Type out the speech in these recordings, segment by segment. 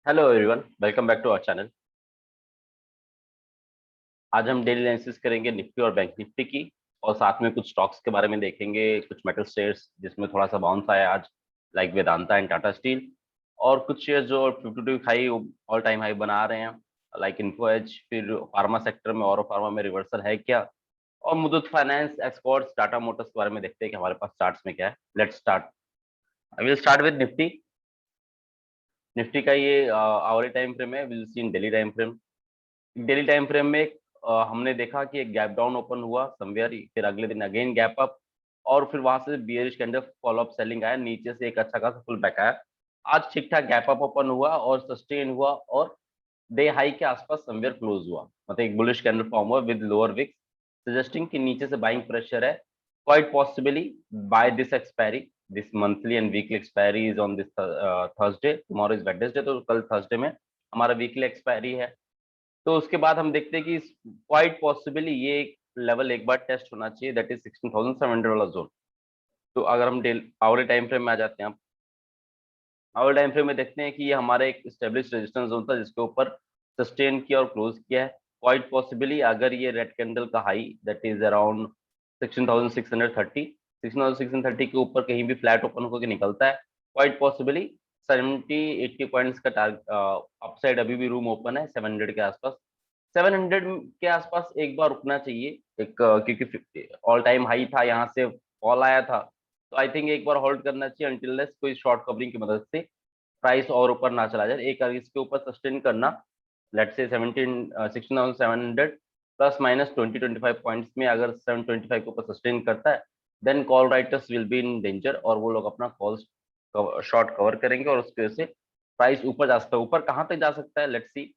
Hello everyone, welcome back to our channel. आज हम daily analysis करेंगे निफ्टी और बैंक निफ्टी की, और साथ में कुछ स्टॉक्स के बारे में देखेंगे, कुछ मेटल शेयर्स जिसमें थोड़ा सा बाउंस आया आज, like Vedanta and Tata steel. और कुछ शेयर्स जो 52 हाई, ऑल टाइम हाई बना रहे हैं, लाइक इन्फो एज। फिर फार्मा सेक्टर में और फार्मा में रिवर्सल है क्या, और Muthoot finance, exports, Tata Motors के बारे में देखते हैं कि हमारे पास चार्ट्स में क्या है। Let's start. I will start with Nifty. Nifty का ये आवरली टाइम फ्रेम है, will see in daily time frame. Daily time frame में हमने देखा कि एक गैप डाउन ओपन हुआ समवेयर, फिर अगले दिन अगेन गैप अप, और फिर वहां से बियरिश के अंदर फॉलो अप सेलिंग आया, नीचे से एक अच्छा खासा फुल बैक आया। आज ठीक ठाक गैप अप ओपन हुआ और सस्टेन हुआ, और डे हाई के आसपास समवेयर क्लोज हुआ, मतलब एक बुलिश कैंडल फॉर्म हुआ विद लोअर विक्स, सजेस्टिंग कि नीचे से बाइंग प्रेशर है। Quite possibly by this expiry, this monthly and weekly expiry is on this Thursday, tomorrow is Wednesday, तो कल थर्सडे में हमारा वीकली एक्सपायरी है। तो उसके बाद हम देखते हैं कि क्वाइट पॉसिबली ये एक लेवल एक बार टेस्ट होना चाहिए, दैट इज 16,700 वाला जोन। तो अगर हम आवर टाइम फ्रेम में आ जाते हैं, आवर टाइम फ्रेम में देखते हैं कि ये हमारा एक स्टेब्लिश रेजिस्टेंस जोन था जिसके ऊपर सस्टेन किया और क्लोज किया है। क्वाइट पॉसिबली अगर ये रेड कैंडल का हाई दैट इज अराउंड 16,630, 16,630 के ऊपर कहीं भी फ्लैट ओपन होकर निकलता है, क्वाइट पॉसिबली 70-80 पॉइंट्स का टारगेट अपसाइड अभी भी रूम ओपन है 700 के आसपास। 700 के आसपास एक बार रुकना चाहिए, एक क्योंकि ऑल टाइम हाई था, यहाँ से फॉल आया था, तो आई थिंक एक बार होल्ड करना चाहिए अनटिल कोई शॉर्ट कवरिंग की मदद से प्राइस और ऊपर ना चला जाए। एक अगर इसके ऊपर सस्टेन करना, let's say 16,700 plus minus 20-25 points में अगर 725 के ऊपर सस्टेन करता है, then call writers will be in danger, और वो लोग अपना कॉल शॉर्ट कवर करेंगे, और उसकी वजह से प्राइस ऊपर जा सकता है। ऊपर कहाँ तक जा सकता है, let's see.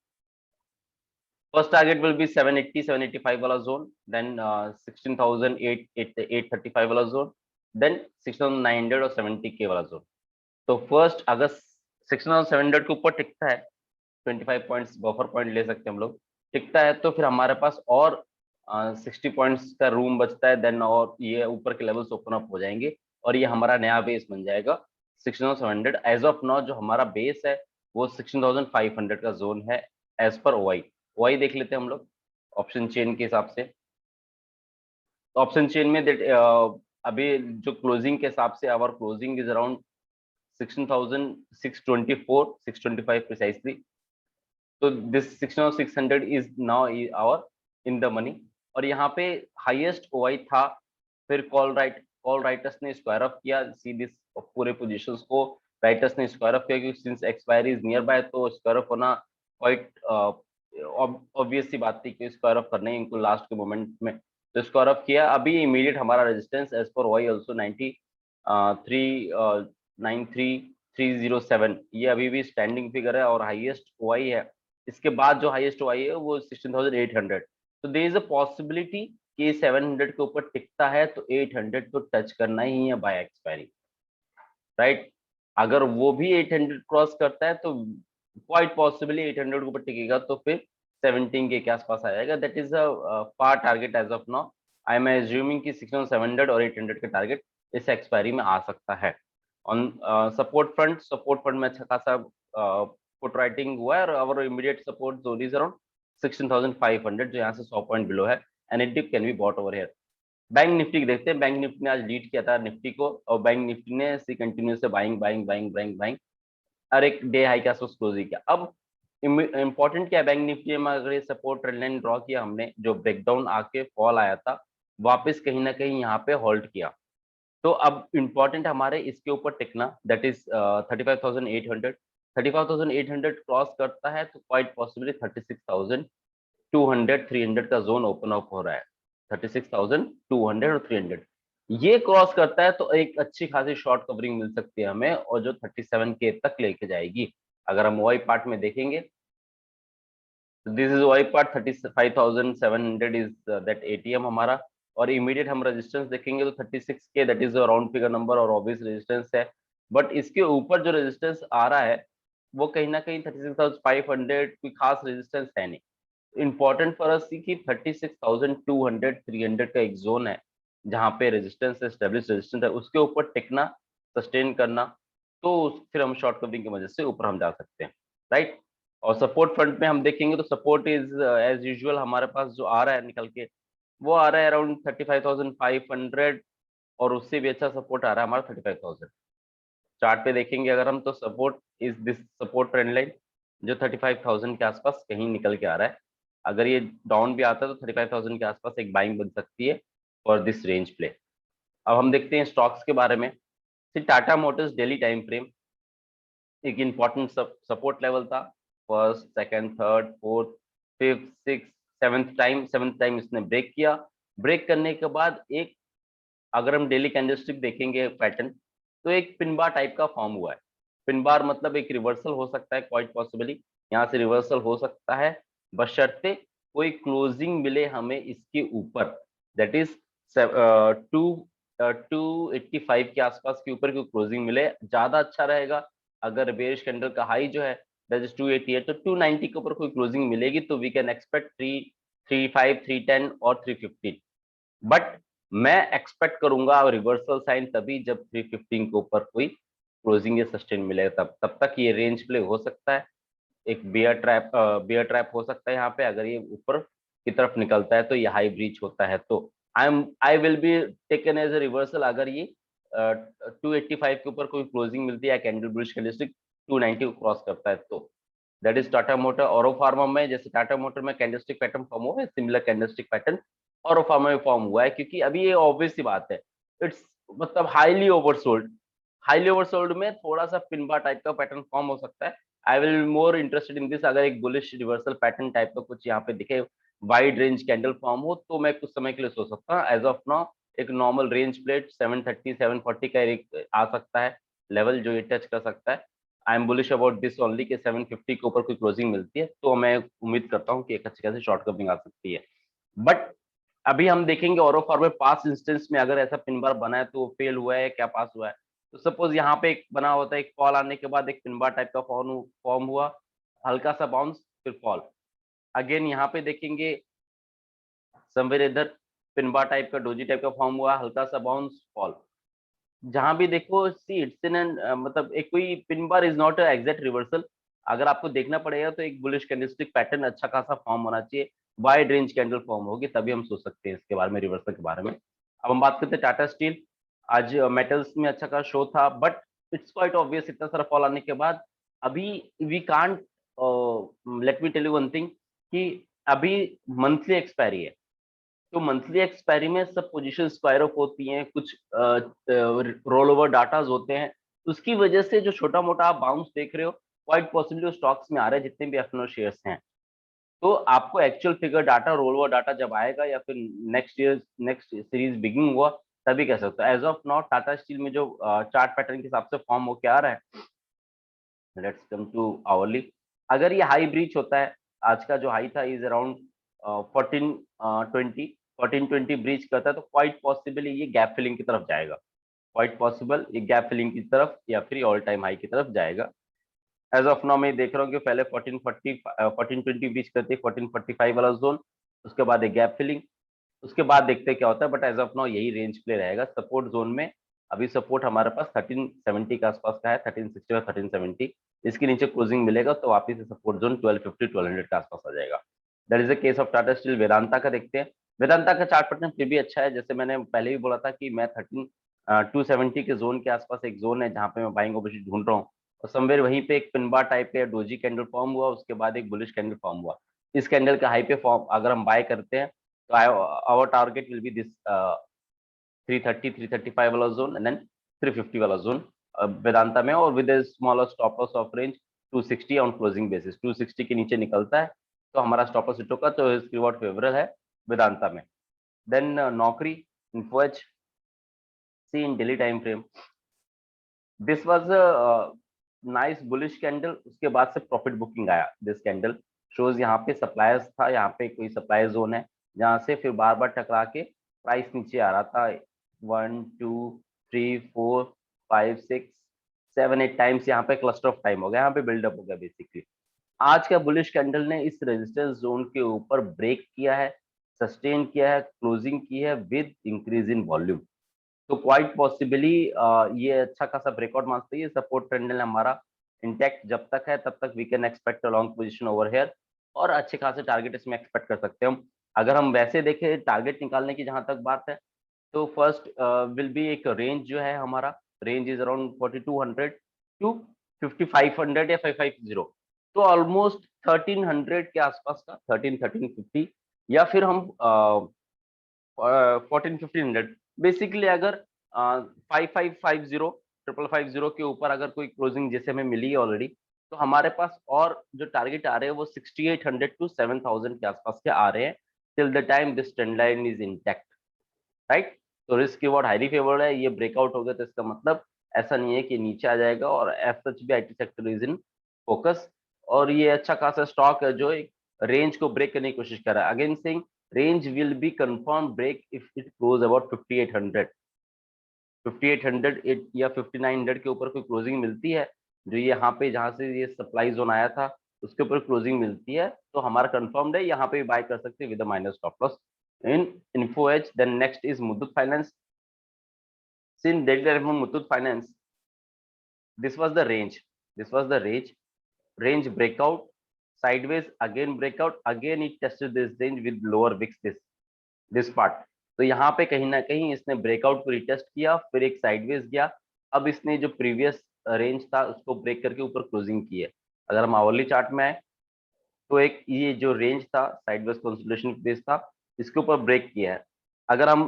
First target will be 780, 785 वाला जोन, देन 16,835 वाला जोन, देन 6,900 और 70 के वाला जोन। तो फर्स्ट अगर 6,700 के ऊपर टिकता है, 25 पॉइंट्स बफर पॉइंट ले सकते हैं हम लोग, टिकता है तो फिर हमारे पास और 60 पॉइंट्स का रूम बचता है, देन और ये ऊपर के लेवल्स ओपन अप हो जाएंगे, और ये हमारा नया बेस बन जाएगा 16,700। एज ऑफ नाउ जो हमारा बेस है वो 16,500 का जोन है एज पर ओआई। ओआई देख लेते हैं हम लोग ऑप्शन चेन के हिसाब से। तो ऑप्शन चेन में अभी जो क्लोजिंग के हिसाब से our closing is around 16,624, 625 precisely. तो this 16,600 is now our in the money, और यहाँ पे हाईएस्ट ओआई था। फिर कॉल राइटर्स ने स्क्वायर ऑफ किया, सी दिस पूरे पोजीशंस को राइटर्स ने स्क्वायर ऑफ किया, क्योंकि since expiry is nearby तो स्क्वायर ऑफ होना क्वाइट ऑब्वियस सी बात थी कि स्क्वायर ऑफ करना ही इनको लास्ट के मोमेंट में। तो स्क्वायर ऑफ किया, अभी इमीडिएट हमारा resistance as per Y also 93,307, ये अभी भी स्टैंडिंग फिगर है और हाईएस्ट ओआई है। इसके बाद जो हाईएस्ट ओआई है वो 16,800। तो देयर इज अ पॉसिबिलिटी कि 700 के ऊपर टिकता है तो 800 तो टच करना ही है बाय एक्सपायरी, राइट। अगर वो भी 800 क्रॉस करता है तो क्वाइट पॉसिबली 800 के ऊपर टिकेगा, तो फिर 17 के आसपास आ जाएगा। That is a far target as of now. I am assuming कि 6,700 और 800 का टारगेट इस एक्सपायरी में आ सकता है। ऑन सपोर्ट फ्रंट में अच्छा खासा पुट राइटिंग हुआ है, और our immediate support zone is around 16,500, जो यहाँ से 100 पॉइंट बिलो है, and it dip can be bought over here. Bank Nifty देखते हैं। बैंक निफ्टी ने आज लीड किया था निफ्टी को, और बैंक निफ्टी ने सी कंटिन्यू से buying buying buying buying buying, और एक डे हाई के आसपास क्लोज किया। अब इंपॉर्टेंट क्या है, बैंक निफ्टी में अगर ये सपोर्ट ट्रेंड लाइन ड्रॉ किया हमने, जो ब्रेकडाउन आके फॉल आया था, वापस कहीं ना कहीं यहाँ पे होल्ड किया, तो अब इम्पोर्टेंट हमारे इसके ऊपर टिकना, दैट इज 35,800। 35,800 क्रॉस करता है तो क्वाइट पॉसिबली 36,200, 300 का जोन ओपन अप हो रहा है। 36,200 और 300 ये क्रॉस करता है तो एक अच्छी खासी शॉर्ट कवरिंग मिल सकती है हमें, और जो 37K तक लेके जाएगी। अगर हम वाई पार्ट में देखेंगे, this is Y part 35,700 is that ATM हमारा, और इमीडिएट हम रेजिस्टेंस देखेंगे तो 36K, that is round figure number और ऑब्वियस रेजिस्टेंस है। बट इसके ऊपर जो रेजिस्टेंस आ रहा है वो कहीं ना कहीं 36,500 कोई खास रेजिस्टेंस है नहीं। इंपॉर्टेंट फॉर अस कि 36,200, 300 का एक जोन है जहां पे रेजिस्टेंस एस्टेब्लिश रेजिस्टेंस है, उसके ऊपर टिकना, सस्टेन करना, तो फिर हम शॉर्ट कवरिंग की वजह से ऊपर हम जा सकते हैं। राइट। और सपोर्ट फ्रंट में हम देखेंगे तो सपोर्ट इज एज यूजुअल हमारे पास जो आ रहा है निकल के, वो आ रहा है अराउंड 35,500, और उससे भी अच्छा सपोर्ट आ रहा है हमारा 35,000। चार्ट पे देखेंगे अगर हम, तो support is this support trend line जो 35,000 के आसपास कहीं निकल के आ रहा है। अगर ये डाउन भी आता है तो 35,000 के आसपास एक बाइंग बन सकती है फॉर दिस रेंज प्ले। अब हम देखते हैं स्टॉक्स के बारे में। Tata Motors daily time frame एक इंपॉर्टेंट सपोर्ट लेवल था। First, second, third, fourth, fifth, six, seventh time इसने ब्रेक किया। ब्रेक करने के बाद एक, अगर हम डेली कैंडलस्टिक देखेंगे पैटर्न, तो एक पिन बार टाइप का फॉर्म हुआ है। पिन बार मतलब एक रिवर्सल हो सकता है, क्वाइट पॉसिबली यहाँ से रिवर्सल हो सकता है, बशर्ते कोई क्लोजिंग मिले हमें इसके ऊपर, दैट इज 285 के आसपास के ऊपर की क्लोजिंग मिले, ज्यादा अच्छा रहेगा। अगर बेयरिश कैंडल का हाई जो है दैट इज 288, तो 290 के ऊपर कोई क्लोजिंग मिलेगी तो वी कैन एक्सपेक्ट 335, 310 और 315। बट मैं एक्सपेक्ट करूंगा रिवर्सल साइन तभी जब 315 के ऊपर कोई क्लोजिंग या सस्टेन मिलेगा, तब तक ये रेंज प्ले हो सकता है। एक बियर ट्रैप हो सकता है यहाँ पे, अगर ये ऊपर की तरफ निकलता है तो ये हाई ब्रीच होता है, तो I will be taken as a reversal अगर ये 285 के ऊपर कोई क्लोजिंग मिलती है, कैंडल बुलिश कैंडलस्टिक 290 को क्रॉस करता है तो। That is Tata motor. औरो फार्मा में जैसे टाटा मोटर में कैंडलस्टिक पैटर्न फॉर्म हुआ है, सिमिलर कैंडलस्टिक पैटर्न औरो फार्मा में फॉर्म हुआ है, क्योंकि अभी ये ऑब्वियस सी बात है, इट्स मतलब हाईली ओवरसोल्ड। हाईली ओवरसोल्ड में थोड़ा सा पिन बार टाइप का पैटर्न फॉर्म हो सकता है। I will more interested in this, अगर एक बुलिश रिवर्सल पैटर्न टाइप का कुछ यहाँ पे दिखे, वाइड रेंज कैंडल फॉर्म हो, तो मैं कुछ समय के लिए सोच सकता हूँ। एज ऑफ नाउ एक नॉर्मल रेंज प्लेट 730 740 का एक आ सकता है लेवल, जो ये टच कर सकता है। I am bullish about this only कि 750 के ऊपर कोई क्लोजिंग मिलती है तो मैं उम्मीद करता हूँ कि एक अच्छी खासी शॉर्ट कवरिंग आ सकती है। बट अभी हम देखेंगे और फॉरवर्ड पास इंस्टेंस में अगर ऐसा पिन बार बना है तो वो फेल हुआ है क्या पास हुआ है। तो सपोज यहाँ पे एक बना होता है, एक फॉल आने के बाद एक पिन बार टाइप का फॉर्म हुआ, हल्का सा बाउंस फिर फॉल। अगेन यहाँ पे देखेंगे समवेयर इधर पिन बार टाइप का डोजी टाइप का फॉर्म हुआ, हल्का सा बाउंस फॉल। जहां भी देखो सी इट्स इन एन मतलब एक कोई pin bar is not exact reversal. अगर आपको देखना पड़ेगा तो एक बुलिश कैंडलस्टिक पैटर्न अच्छा खासा फॉर्म होना चाहिए, वाइड रेंज कैंडल फॉर्म होगी, तभी हम सोच सकते हैं इसके बारे में, रिवर्सल के बारे में। अब हम बात करते हैं टाटा स्टील। आज मेटल्स में अच्छा खासा शो था, बट इट्स क्वाइट ऑब्वियस इतना सारा फॉल आने के बाद अभी we can't, let me tell you one thing, कि अभी मंथली एक्सपायरी है, तो मंथली एक्सपायरी में सब पोजीशन स्क्वायर ऑफ होती हैं, कुछ रोल ओवर डाटाज होते हैं, उसकी वजह से जो छोटा मोटा आप बाउंस देख रहे हो क्वाइट पॉसिबली स्टॉक्स में आ रहे हैं जितने भी एफएनओ शेयर्स हैं। तो आपको actual figure data, roll over data जब आएगा या फिर नेक्स्ट सीरीज बिगिनिंग हुआ तभी कह सकते हो। As of now Tata steel में जो चार्ट पैटर्न के हिसाब से फॉर्म होके आ रहा है, लेट्स कम टू आवरली। अगर ये हाई ब्रीच होता है, आज का जो हाई था इज अराउंड 1420 ब्रीच करता है, तो क्वाइट पॉसिबली ये गैप फिलिंग की तरफ जाएगा, क्वाइट पॉसिबल ये गैप फिलिंग की तरफ या फिर ऑल टाइम हाई की तरफ जाएगा। एज ऑफ नाउ मैं देख रहा हूँ कि पहले 1420 ब्रीच करती है 1445 वाला जोन, उसके बाद एक गैप फिलिंग, उसके बाद देखते हैं क्या होता है। बट एज ऑफ नाउ यही रेंज प्ले रहेगा सपोर्ट जोन में। अभी सपोर्ट हमारे पास 1370 के आसपास का है, 1360 और 1370। इसके नीचे क्लोजिंग मिलेगा तो वापिस से सपोर्ट जोन 1250 1200 के आसपास आ जाएगा। That is the case of Tata steel. Vedanta का देखते हैं। वेदांता का चार्ट पैटर्न फिर भी अच्छा है, जैसे मैंने पहले भी बोला था कि मैं 270 के जोन के आसपास एक जोन है जहां पे मैं बाइंग अपॉर्चुनिटी ढूंढ रहा हूँ, और समवेयर वहीं पे एक पिन बार टाइप का डोजी कैंडल फॉर्म हुआ, उसके बाद एक बुलिश कैंडल फॉर्म हुआ। इस कैंडल का हाई पे फॉर्म अगर हम बाय करते हैं तो our target will be this 330 335 वाला जोन एंड देन 350 वाला जोन वेदांता में, और with smaller stop loss of range 260 on closing basis. 260 के नीचे निकलता है तो हमारा स्टॉप लॉस हिट होगा, तो इसकी रिवॉर्ड फेवरेबल है वेदांता में। Then Naukri, Info Edge, see in daily time frame, this was nice bullish candle, उसके बाद से प्रॉफिट बुकिंग आया। दिस कैंडल शोज यहाँ पे सप्लायर्स था, यहाँ पे कोई सप्लाई जोन है जहाँ से फिर बार बार टकरा के प्राइस नीचे आ रहा था। 1 2 3 4 5 6 7 8 टाइम्स यहाँ पे क्लस्टर ऑफ टाइम हो गया, यहाँ पे बिल्डअप हो गया बेसिकली। आज का बुलिश कैंडल ने इस रेजिस्टेंस जोन के ऊपर ब्रेक किया है, सस्टेन किया है, क्लोजिंग की है विद इंक्रीज इन वॉल्यूम। तो क्वाइट पॉसिबली ये अच्छा खासा ब्रेकआउट मान सकते हैं। सपोर्ट ट्रेंड हमारा इंटैक्ट जब तक है तब तक we can expect a long position over here, और अच्छे खासे टारगेट इसमें एक्सपेक्ट कर सकते हैं हम। अगर हम वैसे देखें टारगेट निकालने की जहां तक बात है, तो फर्स्ट विल बी एक रेंज जो है हमारा, रेंज इज अराउंड 4200 टू 5500 या 550, तो ऑलमोस्ट 1300 के आसपास का, 1350, या फिर हम 14-1500। बेसिकली अगर 5550 550 के ऊपर अगर कोई क्लोजिंग जैसे हमें मिली है ऑलरेडी, तो हमारे पास और जो टारगेट आ रहे हैं वो 6800 टू 7000 के आसपास के आ रहे हैं, till the time this trend line is intact, right. तो रिस्क रिवॉर्ड हाईली फेवर्ड है। ये ब्रेकआउट हो गया तो इसका मतलब ऐसा नहीं है कि नीचे आ जाएगा, और एज सच भी IT sector is in focus, और ये अच्छा खासा स्टॉक है जो एक रेंज को ब्रेक करने की कोशिश कर रहा है। Again saying range will be confirm break if it close about 5800, 5800 या 5900 के ऊपर कोई क्लोजिंग मिलती है, जो यहाँ पे जहाँ से ये सप्लाई जोन आया था उसके ऊपर क्लोजिंग मिलती है, तो हमारा कंफर्म्ड है, यहाँ पे भी बाय कर सकते हैं with minus stop loss in Info Edge. Then next is Muthoot Finance. Since that from Muthoot Finance, this was the range. This was the range. Range breakout, sideways again breakout. Again it tested this range with lower VIX. This part. तो यहाँ पे कहीं ना कहीं इसने breakout को retest किया, फिर एक साइडवेज गया, अब इसने जो प्रीवियस रेंज था उसको ब्रेक करके ऊपर क्लोजिंग की है। अगर हम आवरली चार्ट में आए तो एक ये जो रेंज था साइडवेज कंसोलिडेशन बेस था, इसके ऊपर ब्रेक किया है। अगर हम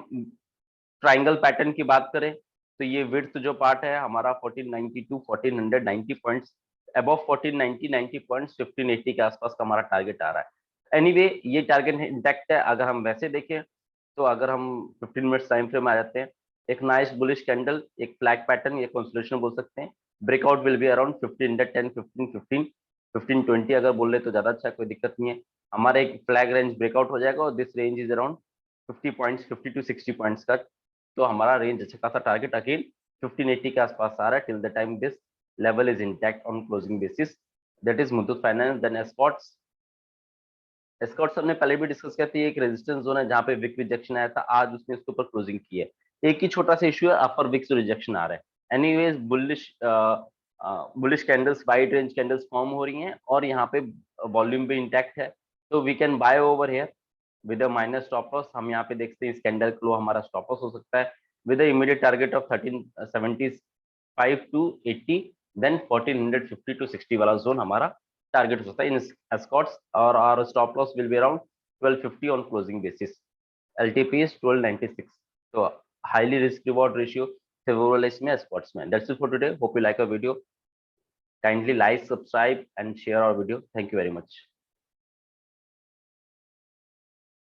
ट्राइंगल पैटर्न की बात करें तो ये विड्थ जो पार्ट है हमारा 1490 टू 1490 पॉइंट्स, अबव 1490 90 पॉइंट्स 1580 के आसपास का हमारा टारगेट आ रहा है। एनीवे ये टारगेट इंटैक्ट है। अगर हम वैसे देखें तो अगर हम 15 मिनट्स टाइम फ्रेम आ जाते हैं, एक नाइस बुलिश कैंडल, एक फ्लैग पैटर्न या कंसोलिडेशन बोल सकते हैं, ब्रेकआउट विल बी अराउंड 1510 1515 1520 अगर बोल रहे तो ज्यादा अच्छा, कोई दिक्कत नहीं है। हमारा एक फ्लैग रेंज ब्रेकआउट हो जाएगा और this range is around 50 points, 50 to 60 points का, तो हमारा रेंज अच्छा खासा टारगेट अगेन 1580 के आसपास आ रहा है till the time this level is intact on closing basis. That is Muthoot finance. Then Escorts, Escorts हमने पहले भी डिस्कस किया था, एक रेजिस्टेंस जोन है जहाँ पे विक रिजेक्शन आया था, आज उसने इसके ऊपर क्लोजिंग की है। एक ही छोटा सा इशू है, अपर विक्स रिजेक्शन आ रहा है। Anyways bullish candles, wide range candles form हो रही हैं और यहाँ पे वॉल्यूम भी इंटैक्ट है, तो we can buy over here with a minus stop loss. हम यहाँ पे देखते हैं इस कैंडल क्लो हमारा स्टॉप लॉस हो सकता है with a immediate target of 1375 to 80, then 1450 to 60 वाला जोन हमारा टारगेट हो सकता है इन एस्कॉर्ट्स, और our stop loss will be around 1250 on closing basis. LTP is 1296, तो highly risk reward ratio favourable इसमें एस्कॉर्ट्स में। That's it for today, hope you like a video, kindly like, subscribe and share our video. Thank you very much.